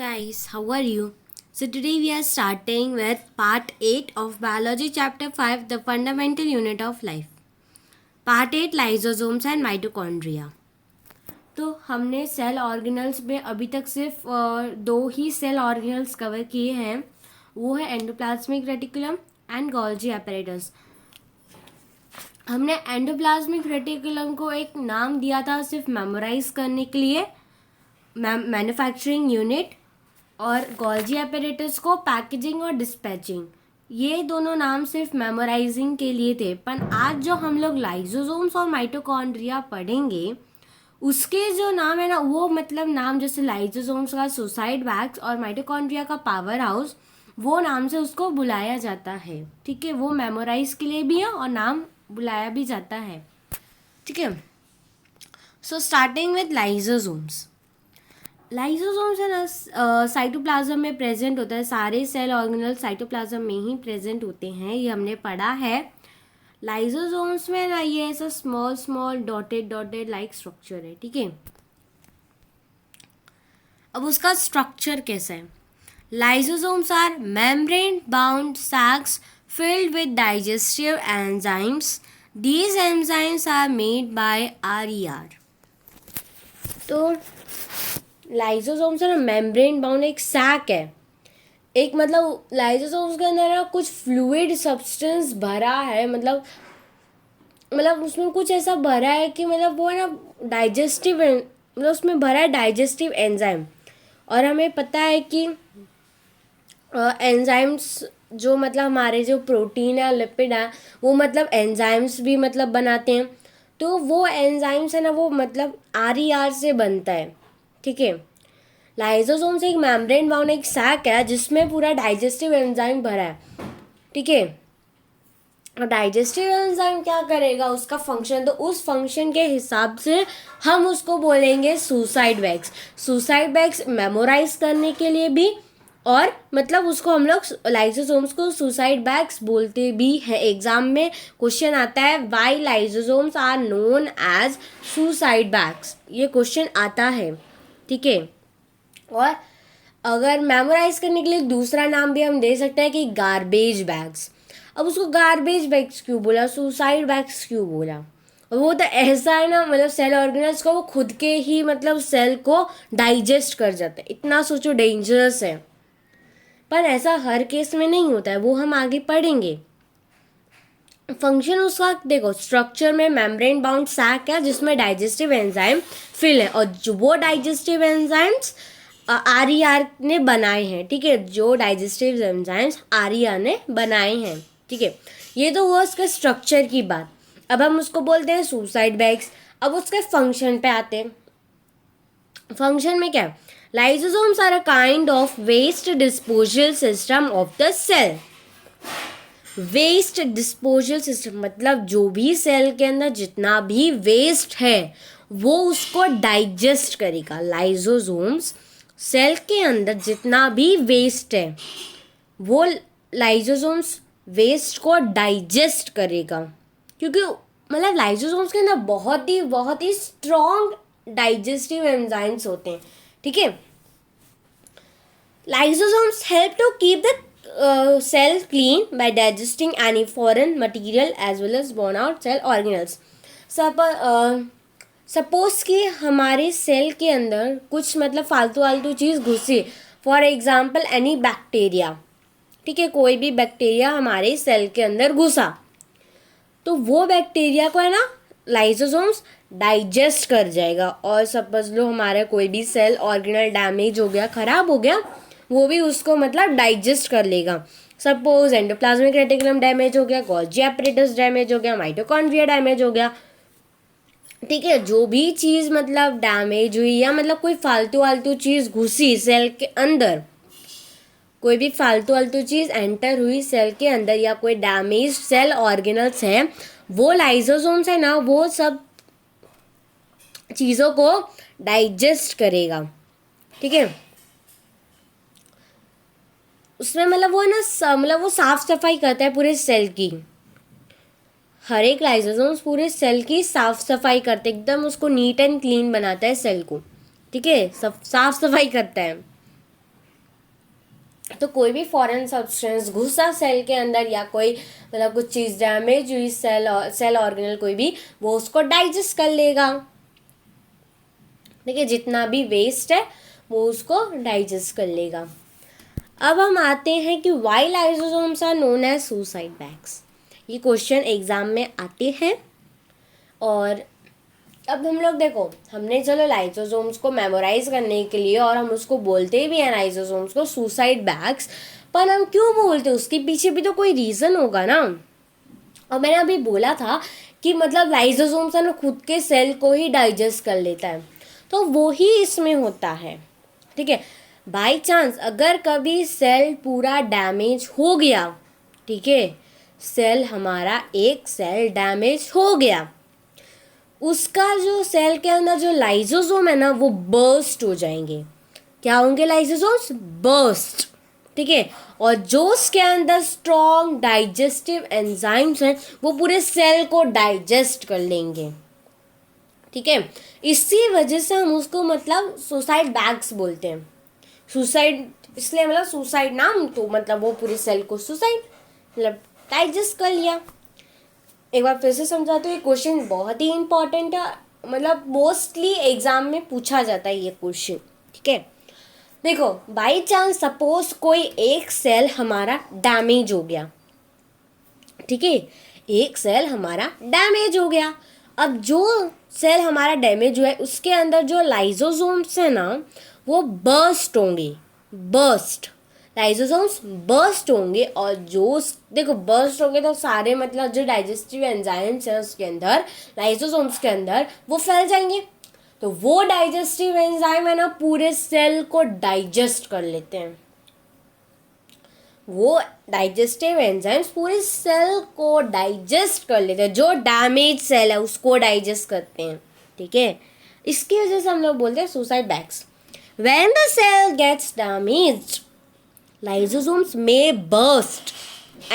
Guys, how are you? So today we are starting with part 8 of biology chapter 5, the fundamental unit of life. Part 8, lysosomes and mitochondria. तो हमने cell organelles में अभी तक सिर्फ दो ही cell organelles cover किए हैं. वो है endoplasmic reticulum and Golgi apparatus. हमने एंडोप्लाज्मिक रेटिकुलम को एक नाम दिया था सिर्फ मेमोराइज करने के लिए, मैन्युफैक्चरिंग यूनिट, और गोल्जी apparatus को पैकेजिंग और डिस्पैचिंग. ये दोनों नाम सिर्फ मेमोराइजिंग के लिए थे. पर आज जो हम लोग लाइसोसोम्स और माइटोकॉन्ड्रिया पढ़ेंगे उसके जो नाम है ना, वो मतलब नाम जैसे लाइसोसोम्स का सुसाइड वैक्स और माइटोकॉन्ड्रिया का पावर हाउस, वो नाम से उसको बुलाया जाता है. ठीक है, वो मेमोराइज के लिए भी है और नाम बुलाया भी जाता है. ठीक है, so starting with lysosomes. Lysosomes है ना साइटोप्लाज्म में प्रेजेंट होता है. सारे सेल ऑर्गेनल साइटोप्लाज्म में ही प्रेजेंट होते हैं, ये हमने पढ़ा है. लाइसोसोम्स में ना ये ऐसा small small dotted like structure है. ठीक है, अब उसका स्ट्रक्चर कैसा है. Lysosomes are membrane bound sacs filled with digestive enzymes. These enzymes are made by RER. तो लाइसोसोम्स है ना मेम्ब्रेन बाउंड एक सैक है. एक मतलब लाइसोसोम्स के अंदर ना कुछ फ्लूइड सब्सटेंस भरा है, मतलब उसमें कुछ ऐसा भरा है कि मतलब वो है ना डाइजेस्टिव, मतलब उसमें भरा है डाइजेस्टिव एंजाइम. और हमें पता है कि एंजाइम्स जो मतलब हमारे जो प्रोटीन है लिपिड है वो मतलब एंजाइम्स भी मतलब बनाते हैं. तो वो एंजाइम्स है ना वो मतलब RER से बनता है. ठीक है, लाइसोसोम से एक मेम्ब्रेन बाउंड एक सैक है जिसमें पूरा डाइजेस्टिव एंजाइम भरा है. ठीक है, और डाइजेस्टिव एंजाइम क्या करेगा, उसका फंक्शन, तो उस फंक्शन के हिसाब से हम उसको बोलेंगे suicide bags. Suicide bags memorize करने के लिए भी, और मतलब उसको हम लोग लाइसोसोम्स को सुसाइड वैक्स बोलते भी हैं. एग्जाम में क्वेश्चन आता है why lysosomes are known as suicide bags, ये क्वेश्चन आता है. ठीक है, और अगर मेमोराइज करने के लिए दूसरा नाम भी हम दे सकते हैं कि गार्बेज बैग्स. अब उसको गार्बेज बैग्स क्यों बोला, सुसाइड बैग्स क्यों बोला, वो तो ऐसा है ना मतलब सेल ऑर्गेनल्स को वो खुद के ही मतलब सेल को डाइजेस्ट कर जाता है. इतना सोचो डेंजरस है, पर ऐसा हर केस में नहीं होता है, वो हम आगे पढ़ेंगे. फंक्शन उसका देखो, स्ट्रक्चर में मेम्ब्रेन बाउंड सैक है जिसमें डाइजेस्टिव एंजाइम फिल है, और जो वो डाइजेस्टिव एंजाइम्स RER ने बनाए हैं. ठीक है, जो डाइजेस्टिव एंजाइम्स RER ने बनाए हैं. ठीक है, ये तो हुआ उसके स्ट्रक्चर की बात. अब हम उसको बोलते हैं सुसाइड बैग्स. अब उसके फंक्शन पे आते हैं. फंक्शन में क्या है, lysosomes are a kind of waste disposal system of the cell. Waste disposal system मतलब जो भी सेल के अंदर जितना भी वेस्ट है वो उसको डाइजेस्ट करेगा. लाइसोसोम्स सेल के अंदर जितना भी वेस्ट है वो लाइसोसोम्स वेस्ट को डाइजेस्ट करेगा, क्योंकि मतलब लाइसोसोम्स के अंदर बहुत ही स्ट्रॉन्ग डाइजेस्टिव एंजाइम्स होते हैं. ठीक है, lysosomes help to keep the cell clean by digesting any foreign material as well as worn out cell organelles. Suppose कि हमारे सेल के अंदर कुछ मतलब फालतू चीज़ घुसी, फॉर एग्जाम्पल एनी बैक्टीरिया. ठीक है, कोई भी बैक्टीरिया हमारे सेल के अंदर घुसा, तो वो बैक्टीरिया को है ना लाइसोसोम्स डाइजेस्ट कर जाएगा. और सपोज लो हमारा कोई भी सेल ऑर्गेनल डैमेज हो गया, ख़राब हो गया, वो भी उसको मतलब डाइजेस्ट कर लेगा. सपोज एंडोप्लाज्मिक रेटिकुलम डैमेज हो गया, गोल्जी apparatus डैमेज हो गया, माइटोकॉन्ड्रिया डैमेज हो गया. ठीक है, जो भी चीज़ मतलब डैमेज हुई या मतलब कोई फालतू चीज़ घुसी सेल के अंदर, कोई भी फालतू चीज़ एंटर हुई सेल के अंदर, या कोई डैमेज सेल ऑर्गेनल्स हैं, वो लाइसोसोम्स है ना वो सब चीज़ों को डाइजेस्ट करेगा. ठीक है, उसमें मतलब वो है ना मतलब वो साफ सफाई करता है पूरे सेल की. हर एक लाइसोसोम्स पूरे सेल की साफ सफाई करते, एकदम उसको नीट एंड क्लीन बनाता है सेल को. ठीक है, सब साफ सफाई करता है. तो कोई भी फॉरेन सब्सटेंस घुसा सेल के अंदर या कोई मतलब कुछ चीज़ डैमेज हुई सेल ऑर्गेनल कोई भी, वो उसको डाइजेस्ट कर लेगा। देखिए जितना भी वेस्ट है वो उसको डाइजेस्ट कर लेगा। अब हम आते हैं कि why lysosomes are known as suicide bags. ये क्वेश्चन एग्जाम में आते हैं। और अब हम लोग देखो, हमने चलो लाइसोसोम्स को मेमोराइज करने के लिए, और हम उसको बोलते भी हैं लाइसोसोम्स को सुसाइड बैग्स, पर हम क्यों बोलते हैं उसके पीछे भी तो कोई रीज़न होगा ना। और मैंने अभी बोला था कि मतलब लाइसोसोम्स है ना खुद के सेल को ही डाइजेस्ट कर लेता है, तो वो ही इसमें होता है। ठीक है, बाय चांस अगर कभी सेल पूरा डैमेज हो गया, ठीक है, सेल हमारा एक सेल डैमेज हो गया, उसका जो सेल के अंदर जो लाइसोसोम है ना वो बर्स्ट हो जाएंगे। क्या होंगे लाइसोसोम्स? बर्स्ट। ठीक है, और जो उसके अंदर स्ट्रॉन्ग डाइजेस्टिव एंजाइम्स हैं वो पूरे सेल को डाइजेस्ट कर लेंगे। ठीक है, इसी वजह से हम उसको मतलब सुसाइड बैग्स बोलते हैं। सुसाइड इसलिए मतलब सुसाइड नाम, तो मतलब वो पूरे सेल को सुसाइड मतलब डाइजेस्ट कर लिया। एक बार फिर से समझाते हो, ये क्वेश्चन बहुत ही इंपॉर्टेंट है, मतलब मोस्टली एग्जाम में पूछा जाता है ये क्वेश्चन। ठीक है, देखो बाई चांस सपोज कोई एक सेल हमारा डैमेज हो गया, ठीक है, एक सेल हमारा डैमेज हो गया। अब जो सेल हमारा डैमेज हुआ है उसके अंदर जो लाइसोसोम्स है ना वो बर्स्ट होंगे। बर्स्ट, लाइसोसोम्स बर्स्ट होंगे, और जो देखो बर्स्ट होंगे तो सारे मतलब जो डाइजेस्टिव एंजाइम्स हैं उसके अंदर, लाइसोसोम्स के अंदर, वो फैल जाएंगे। तो वो डाइजेस्टिव एंजाइम है ना पूरे सेल को डाइजेस्ट कर लेते हैं। वो डाइजेस्टिव एंजाइम्स पूरे सेल को डाइजेस्ट कर लेते हैं, जो डैमेज सेल है उसको डाइजेस्ट करते हैं। ठीक है, इसकी वजह से हम लोग बोलते हैं suicide bags. When the cell gets damaged, lysosomes may burst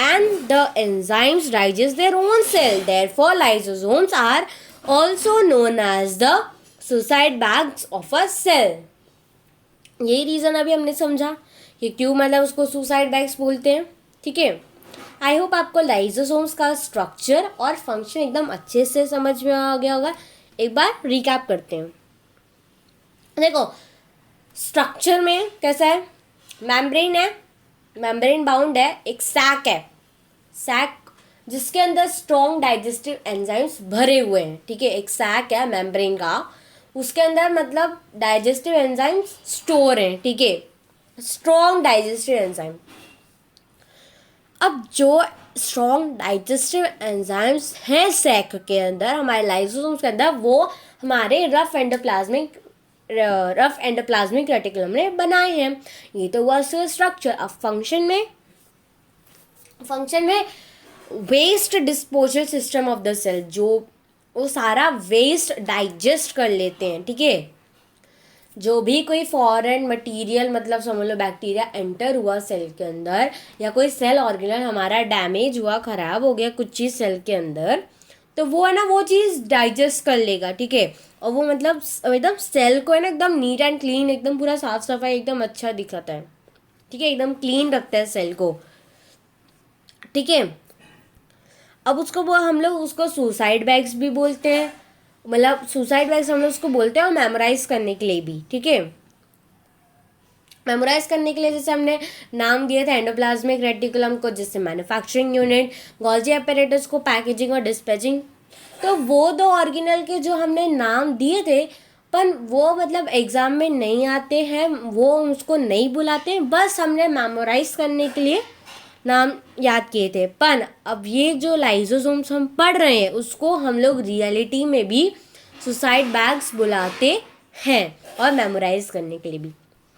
and the enzymes digest their own cell. Therefore, lysosomes are also known as the suicide bags of a cell. यही रीज़न अभी हमने समझा कि क्यों मतलब उसको सुसाइड बैग्स बोलते हैं। ठीक है, आई होप आपको लाइसोसोम्स का स्ट्रक्चर और फंक्शन एकदम अच्छे से समझ में आ गया होगा। एक बार रिकैप करते हैं। देखो स्ट्रक्चर में कैसा है, मेम्ब्रेन है, मेम्ब्रेन बाउंड है, एक सैक है, सैक जिसके अंदर स्ट्रॉन्ग डाइजेस्टिव एंजाइम्स भरे हुए हैं। ठीक है, एक सैक है मेम्ब्रेन का, उसके अंदर मतलब डाइजेस्टिव एंजाइम्स स्टोर हैं। ठीक है, स्ट्रॉन्ग डाइजेस्टिव एंजाइम। अब जो स्ट्रॉन्ग डाइजेस्टिव एंजाइम्स हैं सैक के अंदर, हमारे लाइसोसोम्स के अंदर, वो हमारे रफ एंडोप्लाज्मिक रेटिकुलम ने बनाए हैं। ये तो हुआ स्ट्रक्चर। अब फंक्शन में waste disposal system of the cell, जो वो सारा वेस्ट डाइजेस्ट कर लेते हैं। ठीक है, जो भी कोई फॉरेन मटेरियल मतलब समझ लो बैक्टीरिया एंटर हुआ सेल के अंदर, या कोई सेल ऑर्गेनल हमारा डैमेज हुआ, ख़राब हो गया कुछ चीज़ सेल के अंदर, तो वो है ना वो चीज़ डाइजेस्ट कर लेगा। ठीक है, और वो मतलब एकदम सेल को है ना एकदम नीट एंड क्लीन, एकदम पूरा साफ सफाई एकदम अच्छा दिखाता है। ठीक है, एकदम क्लीन रखता है सेल को। ठीक है, अब उसको वो हम लोग उसको सुसाइड बैग्स भी बोलते हैं, मतलब सुसाइड बैग्स हम लोग उसको बोलते हैं, और मेमोराइज करने के लिए भी। ठीक है, मेमोराइज करने के लिए जैसे हमने नाम दिया था एंडोप्लाज्मिक रेटिकुलम को, जैसे मैन्युफैक्चरिंग यूनिट, गोल्जी apparatus को पैकेजिंग और डिस्पैचिंग, तो वो दो ऑर्गेनल के जो हमने नाम दिए थे, पर वो मतलब एग्ज़ाम में नहीं आते हैं, वो उसको नहीं बुलाते हैं, बस हमने मेमोराइज करने के लिए नाम याद किए थे। पर अब ये जो लाइसोसोम्स हम पढ़ रहे हैं उसको हम लोग रियलिटी में भी सुसाइड बैग्स बुलाते हैं, और मेमोराइज करने के लिए भी।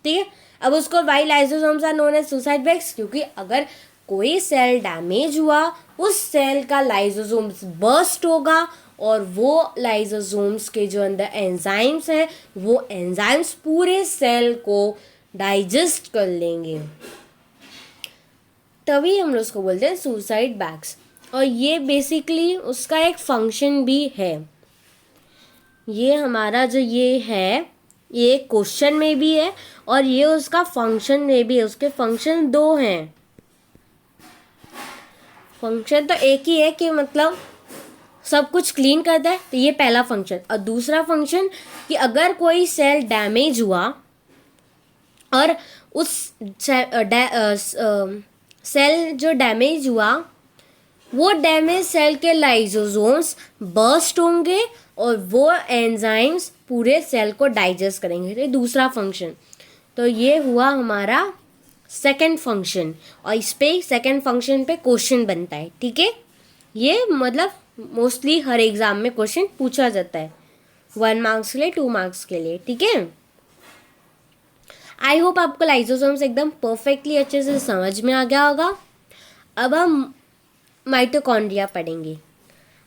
ठीक है, अब उसको why lysosomes are known as suicide bags, क्योंकि अगर कोई सेल डैमेज हुआ उस सेल का लाइसोसोम्स बर्स्ट होगा, और वो लाइसोसोम्स के जो अंदर एंजाइम्स हैं वो एंजाइम्स पूरे सेल को डाइजेस्ट कर लेंगे, तभी हम लोग उसको बोलते हैं सुसाइड बैग्स। और ये बेसिकली उसका एक फंक्शन भी है। ये हमारा जो ये है ये क्वेश्चन में भी है और ये उसका फंक्शन में भी है। उसके फंक्शन दो हैं। फंक्शन तो एक ही है कि मतलब सब कुछ क्लीन करता है, तो ये पहला फंक्शन। और दूसरा फंक्शन कि अगर कोई सेल डैमेज हुआ और उस सेल जो डैमेज हुआ वो डैमेज सेल के लाइसोसोम्स बर्स्ट होंगे और वो एंजाइम्स पूरे सेल को डाइजेस्ट करेंगे। तो दूसरा फंक्शन। तो ये हुआ हमारा सेकंड फंक्शन और इस पे सेकंड फंक्शन पे क्वेश्चन बनता है। ठीक है, ये मतलब मोस्टली हर एग्जाम में क्वेश्चन पूछा जाता है, 1 मार्क्स के लिए, 2 मार्क्स के लिए। ठीक है, आई होप आपको लाइसोसोम्स एकदम परफेक्टली अच्छे से समझ में आ गया होगा। अब हम माइटोकॉन्ड्रिया पढ़ेंगे।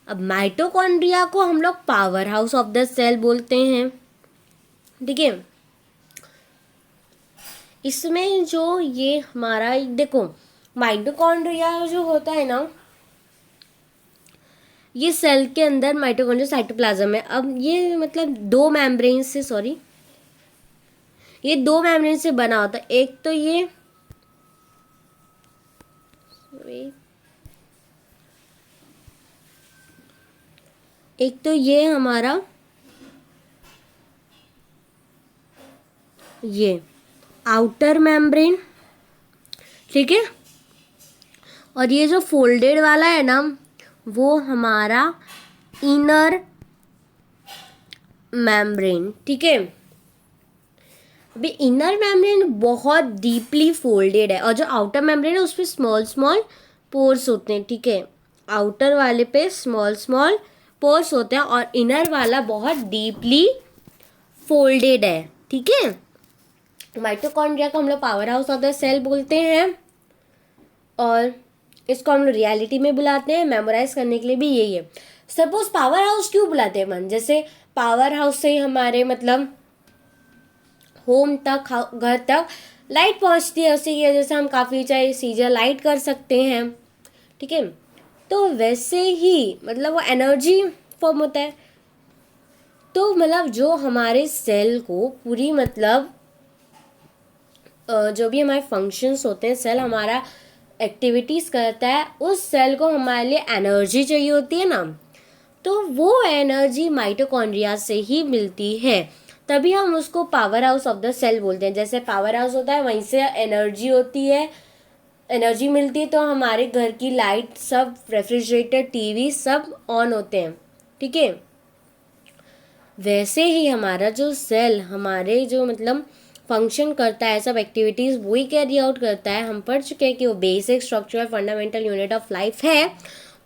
अब माइटोकॉन्ड्रिया को हम लोग powerhouse of the cell बोलते हैं। ठीक है, इसमें जो ये हमारा देखो माइटोकॉन्ड्रिया जो होता है ना, ये सेल के अंदर माइटोकॉन्ड्रिया साइटोप्लाज्म है। अब ये मतलब दो मेम्ब्रेन से ये दो मेम्ब्रेन से बना होता है। एक तो ये हमारा ये आउटर मेम्ब्रेन। ठीक है, और ये जो फोल्डेड वाला है ना वो हमारा इनर मेम्ब्रेन। ठीक है, अभी इनर मेम्ब्रेन बहुत डीपली फोल्डेड है और जो आउटर मेम्ब्रेन है उस पर स्मॉल स्मॉल पोर्स होते हैं। ठीक है, आउटर वाले पे स्मॉल स्मॉल पोर्स होते हैं और इनर वाला बहुत डीपली फोल्डेड है। ठीक है, माइटोकॉन्ड्रिया को हम लोग powerhouse of the cell बोलते हैं और इसको हम लोग रियलिटी में बुलाते हैं। मेमोराइज करने के लिए भी यही है। सपोज पावर हाउस क्यों बुलाते हैं मन, जैसे पावर हाउस से हमारे मतलब होम तक, घर तक लाइट पहुंचती है, उसी की वजह से हम काफ़ी चीज़ें लाइट कर सकते हैं। ठीक है, तो वैसे ही मतलब वो एनर्जी फॉर्म होता है। तो मतलब जो हमारे सेल को पूरी मतलब जो भी हमारे फंक्शंस होते हैं, सेल हमारा एक्टिविटीज़ करता है, उस सेल को हमारे लिए एनर्जी चाहिए होती है ना, तो वो एनर्जी माइटोकॉन्ड्रिया से ही मिलती है। तभी हम उसको powerhouse of the cell बोलते हैं। जैसे पावर हाउस होता है वहीं से एनर्जी होती है, एनर्जी मिलती है, तो हमारे घर की लाइट सब, रेफ्रिजरेटर, टीवी सब ऑन होते हैं। ठीक है, वैसे ही हमारा जो सेल हमारे जो मतलब फंक्शन करता है, सब एक्टिविटीज़ वही कैरी आउट करता है। हम पढ़ चुके हैं कि वो basic structure fundamental unit of life है,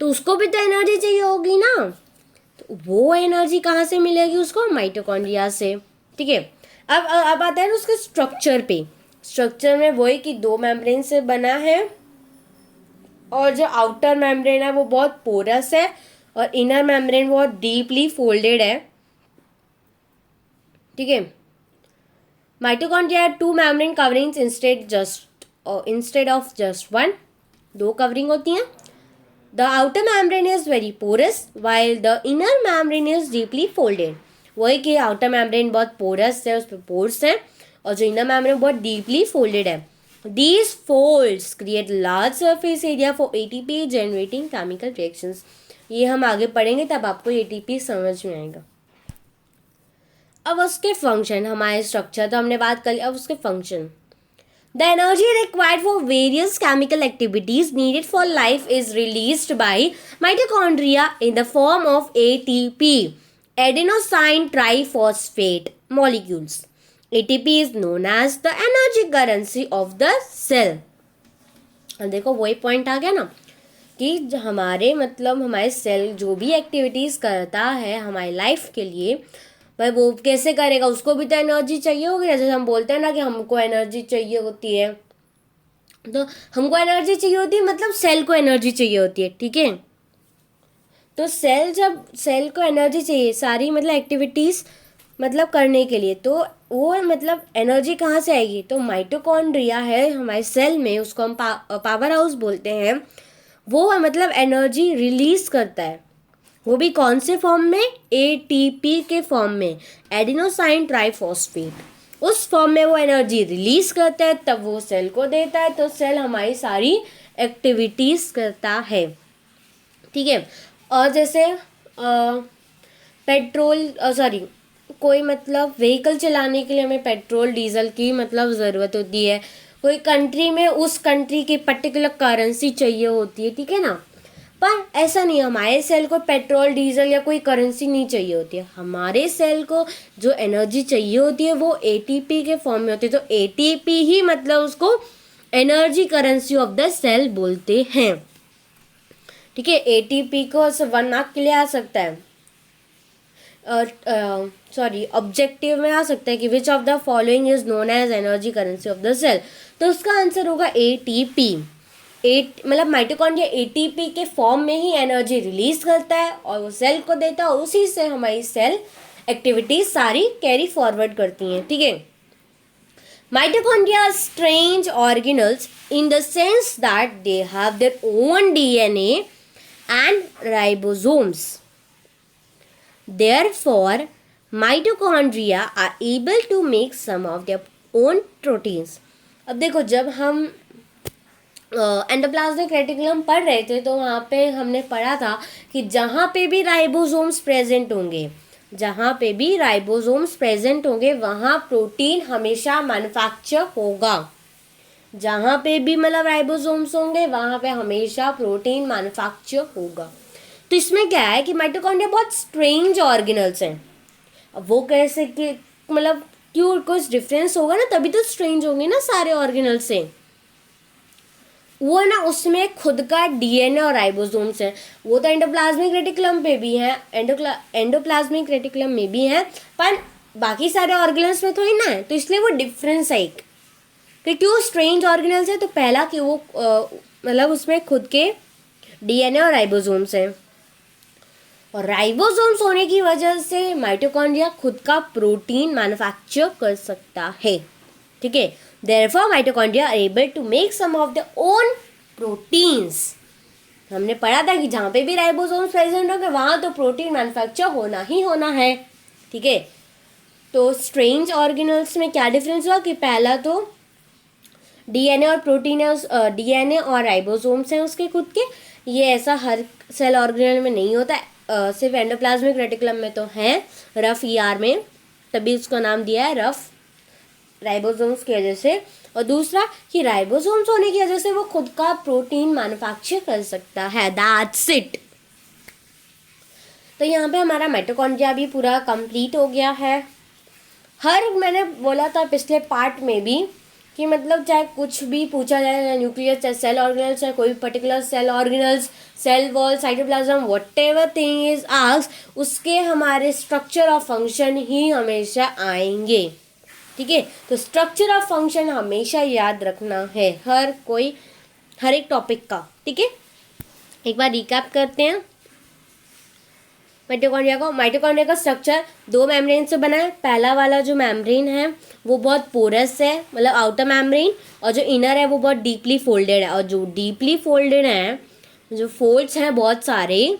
तो उसको भी तो एनर्जी चाहिए होगी ना। तो वो एनर्जी कहाँ से मिलेगी उसको, माइटोकॉन्ड्रिया से। ठीक है, अब आता है उसके स्ट्रक्चर पे। स्ट्रक्चर में वही कि दो मेम्ब्रेन से बना है और जो आउटर मेम्ब्रेन है वो बहुत पोरस है और इनर मेम्ब्रेन बहुत डीपली फोल्डेड है। ठीक है, mitochondria two membrane coverings instead of just one. दो कवरिंग होती हैं। The outer membrane is very porous while the inner membrane is deeply folded. वही कि outer membrane बहुत porous है, उस पर pores हैं, और जो inner membrane बहुत deeply folded है. These folds create large surface area for ATP generating chemical reactions. ये हम आगे पढ़ेंगे तब आपको ATP समझ में आएगा। अब उसके फंक्शन, हमारे स्ट्रक्चर तो हमने बात कर ली, अब उसके function. The energy required for various chemical activities needed for life is released by mitochondria in the form of ATP, adenosine triphosphate molecules. ATP is known as the energy currency of the cell. अब देखो वही point आ गया ना कि हमारे मतलब हमारे cell जो भी एक्टिविटीज़ करता है हमारी लाइफ के लिए, भाई वो कैसे करेगा, उसको भी तो एनर्जी चाहिए होगी। जैसे हम बोलते हैं ना कि हमको एनर्जी चाहिए होती है, तो हमको एनर्जी चाहिए होती है मतलब सेल को एनर्जी चाहिए होती है। ठीक है, तो सेल को एनर्जी चाहिए सारी मतलब एक्टिविटीज़ मतलब करने के लिए, तो वो मतलब एनर्जी कहाँ से आएगी, तो माइटोकॉन्ड्रिया है हमारे सेल में, उसको हम पावर हाउस बोलते हैं। वो मतलब एनर्जी रिलीज करता है। वो भी कौन से फॉर्म में, एटीपी के फॉर्म में, एडिनोसाइन ट्राइफॉस्फेट। उस फॉर्म में वो एनर्जी रिलीज करता है, तब वो सेल को देता है, तो सेल हमारी सारी एक्टिविटीज करता है। ठीक है। और जैसे पेट्रोल सॉरी कोई मतलब व्हीकल चलाने के लिए हमें पेट्रोल डीजल की मतलब ज़रूरत होती है। कोई कंट्री में उस कंट्री की पर्टिकुलर करेंसी चाहिए होती है, ठीक है ना। पर ऐसा नहीं, हमारे सेल को पेट्रोल डीजल या कोई करेंसी नहीं चाहिए होती है। हमारे सेल को जो एनर्जी चाहिए होती है वो एटीपी के फॉर्म में होती है। तो एटीपी ही मतलब उसको energy currency of the cell बोलते हैं। ठीक है। एटीपी को 1 मार्क के लिए आ सकता है, सॉरी ऑब्जेक्टिव में आ सकता है कि which of the following is known as energy currency of the cell. तो उसका आंसर होगा एटीपी। मतलब माइटोकॉन्ड्रिया एटीपी के फॉर्म में ही एनर्जी रिलीज करता है और वो सेल को देता है, और उसी से हमारी सेल एक्टिविटीज सारी कैरी फॉरवर्ड करती हैं। ठीक है। Mitochondria strange organelles in the sense that they have their own DNA and ribosomes. Therefore, mitochondria are able to make some of their own proteins. अब देखो, जब हम एंडोप्लाज्मिक रेटिकुलम पढ़ रहे थे तो वहाँ पे हमने पढ़ा था कि जहाँ पे भी राइबोसोम्स प्रेजेंट होंगे, जहाँ पे भी राइबोसोम्स प्रेजेंट होंगे वहाँ प्रोटीन हमेशा मैन्युफैक्चर होगा। जहाँ पे भी मतलब राइबोसोम्स होंगे वहाँ पे हमेशा प्रोटीन मैन्युफैक्चर होगा। तो इसमें क्या है कि माइटोकॉन्ड्रिया बहुत स्ट्रेंज ऑर्गेनल्स हैं। अब वो कैसे कि मतलब क्यों, कुछ डिफरेंस होगा ना, तभी तो स्ट्रेंज होंगे ना सारे ऑर्गेनल से। वो है ना, उसमें खुद का डीएनए और राइबोसोम्स हैं। वो तो एंडोप्लाज्मिक रेटिकुलम पे भी है, एंडोप्लाज्मिक रेटिकुलम में भी है, पर बाकी सारे ऑर्गेनल्स में थोड़ी ना है। तो इसलिए वो डिफरेंस है एक कि क्यों स्ट्रेंज ऑर्गेनल्स है। तो पहला कि वो मतलब उसमें खुद के डीएनए और राइबोसोम्स हैं, और राइबोसोम्स होने की वजह से माइटोकॉन्ड्रिया खुद का प्रोटीन मैन्युफैक्चर कर सकता है। ठीक है। Therefore mitochondria are able to make some of their own proteins. हमने पढ़ा था कि जहाँ पे भी राइबोसोम्स प्रेजेंट होंगे वहाँ तो प्रोटीन मैन्युफैक्चर होना ही होना है। ठीक है। तो स्ट्रेंज ऑर्गेनल्स में क्या डिफरेंस हुआ कि पहला तो डीएनए और प्रोटीन है, डीएनए और राइबोसोम्स हैं उसके खुद के। ये ऐसा हर सेल ऑर्गेनल में नहीं होता है, सिर्फ एंडोप्लाज्मिक रेटिकुलम में तो है, रफ ईआर में, तभी उसका नाम दिया है रफ, राइबोसोम्स की वजह से। और दूसरा कि राइबोसोम्स होने की वजह से वो खुद का प्रोटीन मैन्युफैक्चर कर सकता है। That's it. तो यहाँ पे हमारा माइटोकॉन्ड्रिया भी पूरा कंप्लीट हो गया है। मैंने बोला था पिछले पार्ट में भी कि मतलब चाहे कुछ भी पूछा जाए, चाहे न्यूक्लियस, चाहे सेल ऑर्गेनल्स, चाहे कोई भी particular cell organelles, cell wall, cytoplasm, whatever thing is asked, उसके हमारे स्ट्रक्चर ऑफ फंक्शन ही हमेशा आएंगे। ठीक है। तो स्ट्रक्चर ऑफ फंक्शन हमेशा याद रखना है हर एक टॉपिक का। ठीक है। एक बार रिकैप करते हैं माइटोकॉन्ड्रिया का स्ट्रक्चर 2 मेम्ब्रेन से बना है। पहला वाला जो मेम्ब्रेन है वो बहुत पोरस है, मतलब आउटर मेम्ब्रेन, और जो इनर है वो बहुत डीपली फोल्डेड है। और जो डीपली फोल्डेड है, जो फोल्ड्स हैं बहुत सारे,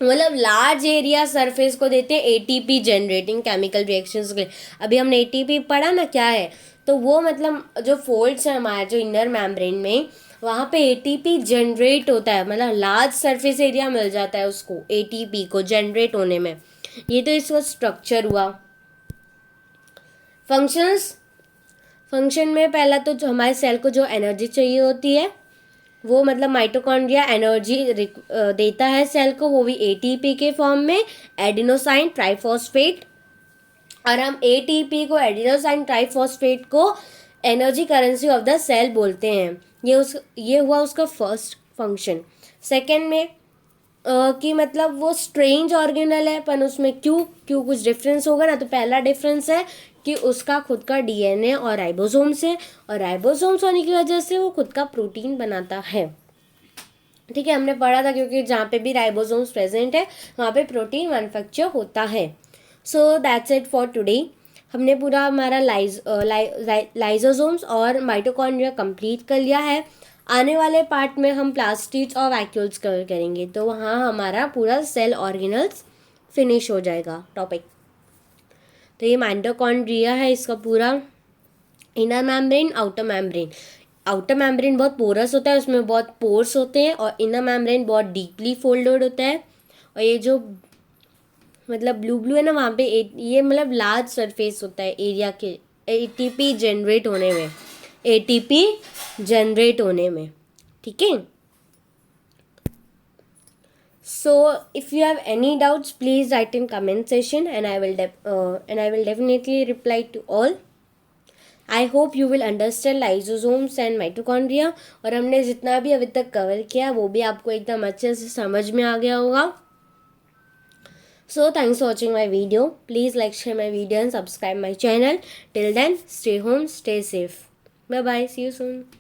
मतलब लार्ज एरिया सरफेस को देते हैं एटीपी जनरेटिंग केमिकल रिएक्शंस के लिए। अभी हमने एटीपी पढ़ा ना क्या है, तो वो मतलब जो फोल्ड्स हैं हमारे जो इनर मेम्ब्रेन में, वहाँ पे एटीपी जनरेट होता है, मतलब लार्ज सरफेस एरिया मिल जाता है उसको एटीपी को जनरेट होने में। ये तो इसका स्ट्रक्चर हुआ। फंक्शन में पहला तो जो हमारे सेल को जो एनर्जी चाहिए होती है वो मतलब माइटोकॉन्ड्रिया एनर्जी देता है सेल को, वो भी एटीपी के फॉर्म में, एडिनोसाइन ट्राइफॉस्फेट। और हम एटीपी को, एडिनोसाइन ट्राइफॉस्फेट को energy currency of the cell बोलते हैं। ये हुआ उसका फर्स्ट फंक्शन। सेकेंड में कि मतलब वो स्ट्रेंज ऑर्गेनल है, पर उसमें क्यों कुछ डिफरेंस होगा ना। तो पहला डिफरेंस है कि उसका खुद का डीएनए और राइबोसोम्स है, और राइबोसोम्स होने की वजह से वो खुद का प्रोटीन बनाता है। ठीक है। हमने पढ़ा था क्योंकि जहाँ पे भी राइबोसोम्स प्रेजेंट है वहाँ पे प्रोटीन मैन्युफैक्चर होता है। So that's it for today. हमने पूरा हमारा लाइजोसोम्स और माइटोकॉन्ड्रिया कंप्लीट कर लिया है। आने वाले पार्ट में हम प्लास्टिड्स और वैक्यूल्स कवर करेंगे, तो वहाँ हमारा पूरा सेल ऑर्गेनल्स फिनिश हो जाएगा टॉपिक। तो ये माइटोकॉन्ड्रिया है, इसका पूरा इनर मेम्ब्रेन, आउटर मेम्ब्रेन बहुत पोरस होता है, उसमें बहुत पोर्स होते हैं, और इनर मेम्ब्रेन बहुत डीपली फोल्डेड होता है। और ये जो मतलब ब्लू ब्लू है ना, वहाँ पे ये मतलब लार्ज सरफेस होता है एरिया के एटीपी जनरेट होने में, ठीक है। So if you have any doubts, please write in comment section, and I will definitely reply to all. I hope you will understand lysosomes and mitochondria, और हमने जितना भी अभी तक कवर किया वो भी आपको एकदम अच्छे से समझ में आ गया होगा। So thanks for watching my video. Please like, share my video and subscribe my channel. Till then, stay home, stay safe. Bye bye. See you soon.